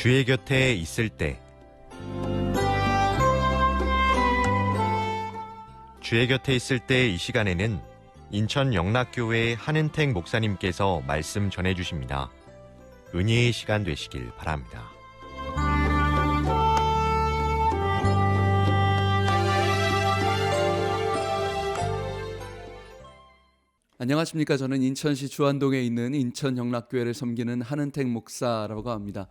주의 곁에 있을 때 주의 곁에 있을 때 이 시간에는 인천 영락교회 한은택 목사님께서 말씀 전해주십니다. 은혜의 시간 되시길 바랍니다. 안녕하십니까. 저는 인천시 주안동에 있는 인천 영락교회를 섬기는 한은택 목사라고 합니다.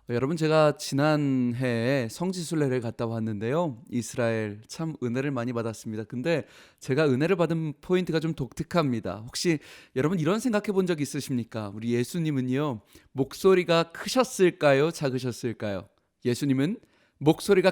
여러분, 제가 지난해에 성지순례를 갔다 왔는데요, 이스라엘 참 은혜를 많이 받았습니다. 근데 제가 은혜를 받은 포인트가 좀 독특합니다. 혹시 여러분 이런 생각해 본 적 있으십니까? 우리 예수님은요, 목소리가 크셨을까요, 작으셨을까요? 예수님은 목소리가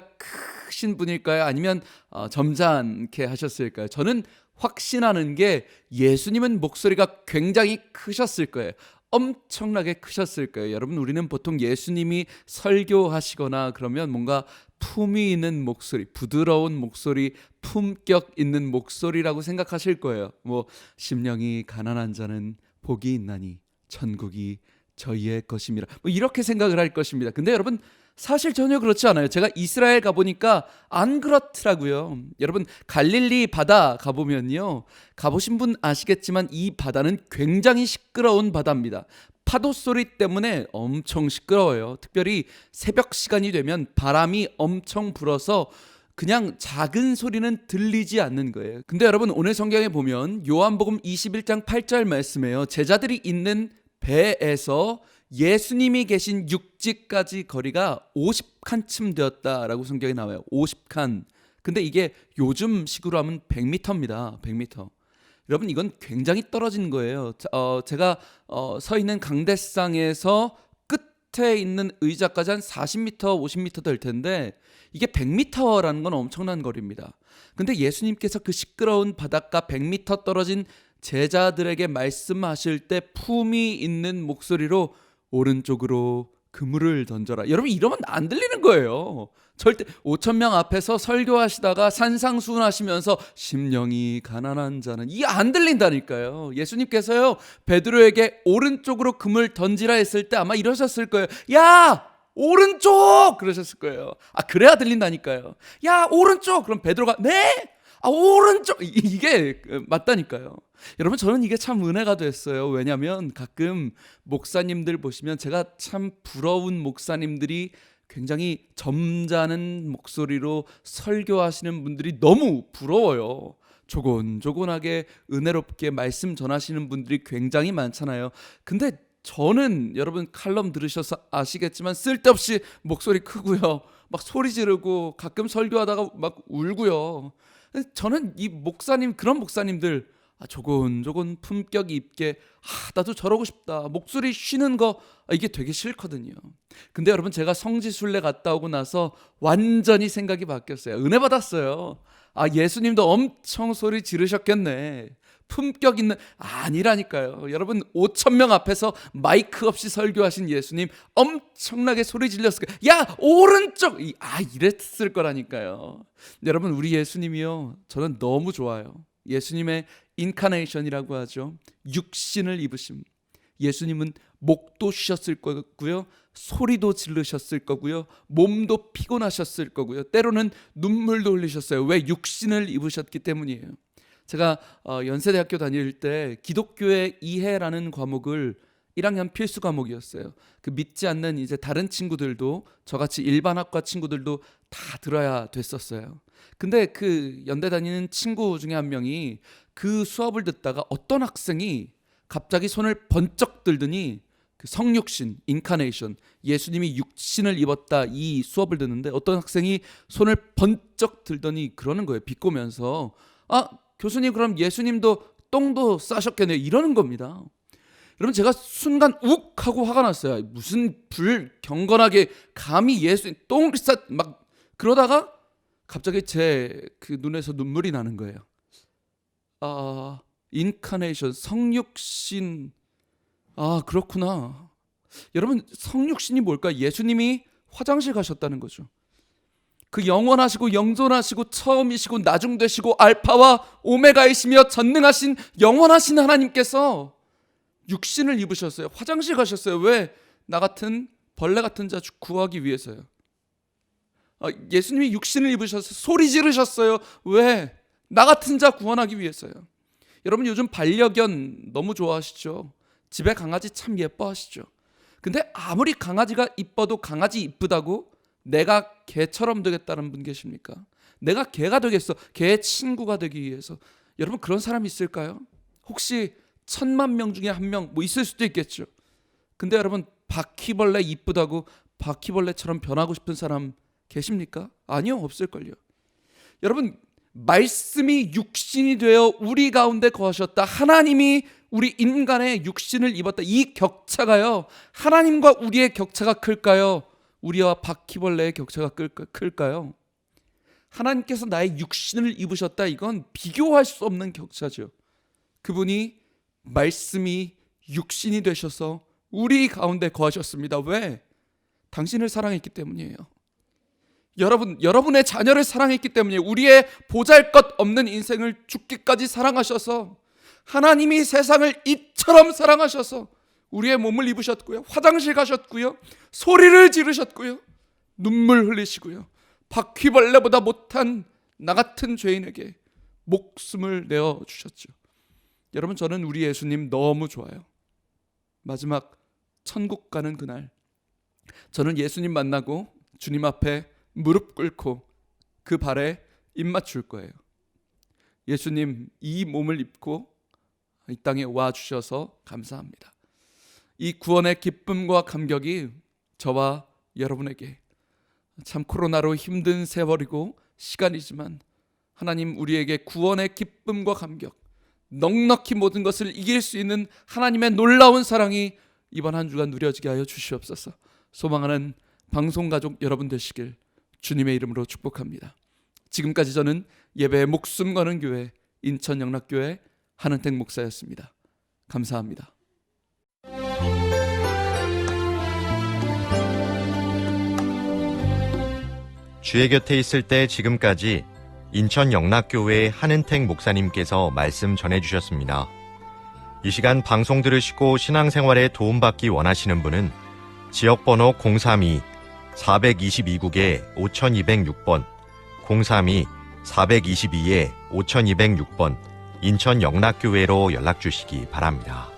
크신 분일까요, 아니면 점잖게 하셨을까요? 저는 확신하는 게 예수님은 목소리가 굉장히 크셨을 거예요. 엄청나게 크셨을 거예요. 여러분, 우리는 보통 예수님이 설교하시거나 그러면 뭔가 품위 있는 목소리, 부드러운 목소리, 품격 있는 목소리라고 생각하실 거예요. 뭐 심령이 가난한 자는 복이 있나니 천국이 저희의 것임이라, 뭐 이렇게 생각을 할 것입니다. 근데 여러분, 사실 전혀 그렇지 않아요. 제가 이스라엘 가보니까 안 그렇더라고요. 여러분, 갈릴리 바다 가보면요, 가보신 분 아시겠지만 이 바다는 굉장히 시끄러운 바다입니다. 파도 소리 때문에 엄청 시끄러워요. 특별히 새벽 시간이 되면 바람이 엄청 불어서 그냥 작은 소리는 들리지 않는 거예요. 근데 여러분, 오늘 성경에 보면 요한복음 21장 8절 말씀에요, 제자들이 있는 배에서 예수님이 계신 육지까지 거리가 50칸쯤 되었다라고 성경에 나와요. 50칸. 근데 이게 요즘 식으로 하면 100m입니다. 100m. 여러분, 이건 굉장히 떨어진 거예요. 제가 서 있는 강대상에서 끝에 있는 의자까지 한 40m, 50m 될 텐데 이게 100m라는 건 엄청난 거리입니다. 근데 예수님께서 그 시끄러운 바닷가 100m 떨어진 제자들에게 말씀하실 때 품이 있는 목소리로 오른쪽으로 그물을 던져라. 여러분, 이러면 안 들리는 거예요. 절대 5,000명 앞에서 설교하시다가 산상수훈하시면서 심령이 가난한 자는, 이게 안 들린다니까요. 예수님께서요, 베드로에게 오른쪽으로 그물 던지라 했을 때 아마 이러셨을 거예요. 야, 오른쪽! 그러셨을 거예요. 그래야 들린다니까요. 야, 오른쪽! 그럼 베드로가 네? 오른쪽! 이게 맞다니까요. 여러분, 저는 이게 참 은혜가 됐어요. 왜냐하면 가끔 목사님들 보시면 제가 참 부러운 목사님들이 굉장히 점잖은 목소리로 설교하시는 분들이 너무 부러워요. 조곤조곤하게 은혜롭게 말씀 전하시는 분들이 굉장히 많잖아요. 근데 저는, 여러분 칼럼 들으셔서 아시겠지만, 쓸데없이 목소리 크고요, 막 소리 지르고 가끔 설교하다가 막 울고요. 저는 이 목사님, 그런 목사님들 조곤조곤 품격 있게, 나도 저러고 싶다, 목소리 쉬는 거 이게 되게 싫거든요. 근데 여러분, 제가 성지순례 갔다 오고 나서 완전히 생각이 바뀌었어요. 은혜 받았어요. 예수님도 엄청 소리 지르셨겠네. 품격 있는, 아니라니까요. 여러분, 5,000명 앞에서 마이크 없이 설교하신 예수님 엄청나게 소리 질렀을 거예요. 야, 오른쪽! 이랬을 거라니까요. 여러분, 우리 예수님이요, 저는 너무 좋아요. 예수님의 인카네이션이라고 하죠. 육신을 입으심. 예수님은 목도 쉬셨을 거고요, 소리도 지르셨을 거고요, 몸도 피곤하셨을 거고요, 때로는 눈물도 흘리셨어요. 왜? 육신을 입으셨기 때문이에요. 제가 연세대학교 다닐 때 기독교의 이해라는 과목을 1학년 필수 과목이었어요. 그 믿지 않는 이제 다른 친구들도, 저같이 일반학과 친구들도 다 들어야 됐었어요. 근데 그 연대 다니는 친구 중에 한 명이 그 수업을 듣다가 어떤 학생이 갑자기 손을 번쩍 들더니, 그 성육신, 인카네이션, 예수님이 육신을 입었다, 이 수업을 듣는데 어떤 학생이 손을 번쩍 들더니 그러는 거예요. 비꼬면서, 교수님, 그럼 예수님도 똥도 싸셨겠네요, 이러는 겁니다. 여러분, 제가 순간 욱 하고 화가 났어요. 무슨 불경건하게 감히 예수님 똥을 막 그러다가 갑자기 제 그 눈에서 눈물이 나는 거예요. 인카네이션, 성육신, 그렇구나. 여러분, 성육신이 뭘까? 예수님이 화장실 가셨다는 거죠. 그 영원하시고 영존하시고 처음이시고 나중되시고 알파와 오메가이시며 전능하신 영원하신 하나님께서 육신을 입으셨어요. 화장실 가셨어요. 왜? 나 같은 벌레 같은 자 구하기 위해서요. 예수님이 육신을 입으셔서 소리 지르셨어요. 왜? 나 같은 자 구원하기 위해서요. 여러분 요즘 반려견 너무 좋아하시죠? 집에 강아지 참 예뻐하시죠? 근데 아무리 강아지가 이뻐도 강아지 이쁘다고 내가 개처럼 되겠다는 분 계십니까? 내가 개가 되겠어. 개의 친구가 되기 위해서. 여러분 그런 사람이 있을까요? 혹시 1000만 중에 한 명 뭐 있을 수도 있겠죠. 근데 여러분 바퀴벌레 이쁘다고 바퀴벌레처럼 변하고 싶은 사람 계십니까? 아니요, 없을걸요. 여러분 말씀이 육신이 되어 우리 가운데 거하셨다. 하나님이 우리 인간의 육신을 입었다. 이 격차가요. 하나님과 우리의 격차가 클까요? 우리와 바퀴벌레의 격차가 클까요? 하나님께서 나의 육신을 입으셨다. 이건 비교할 수 없는 격차죠. 그분이 말씀이 육신이 되셔서 우리 가운데 거하셨습니다. 왜? 당신을 사랑했기 때문이에요. 여러분의 자녀를 사랑했기 때문이에요. 우리의 보잘것없는 인생을 죽기까지 사랑하셔서 하나님이 세상을 이처럼 사랑하셔서 우리의 몸을 입으셨고요. 화장실 가셨고요. 소리를 지르셨고요. 눈물 흘리시고요. 바퀴벌레보다 못한 나 같은 죄인에게 목숨을 내어주셨죠. 여러분 저는 우리 예수님 너무 좋아요. 마지막 천국 가는 그날 저는 예수님 만나고 주님 앞에 무릎 꿇고 그 발에 입 맞출 거예요. 예수님 이 몸을 입고 이 땅에 와 주셔서 감사합니다. 이 구원의 기쁨과 감격이 저와 여러분에게 참 코로나로 힘든 세월이고 시간이지만 하나님 우리에게 구원의 기쁨과 감격, 넉넉히 모든 것을 이길 수 있는 하나님의 놀라운 사랑이 이번 한 주간 누려지게 하여 주시옵소서. 소망하는 방송가족 여러분 되시길 주님의 이름으로 축복합니다. 지금까지 저는 예배에 목숨 거는 교회 인천영락교회 한은택 목사였습니다. 감사합니다. 주의 곁에 있을 때 지금까지 인천 영락교회 한은택 목사님께서 말씀 전해주셨습니다. 이 시간 방송 들으시고 신앙생활에 도움받기 원하시는 분은 지역번호 032-422국에 5206번 032-422-5206번 인천 영락교회로 연락주시기 바랍니다.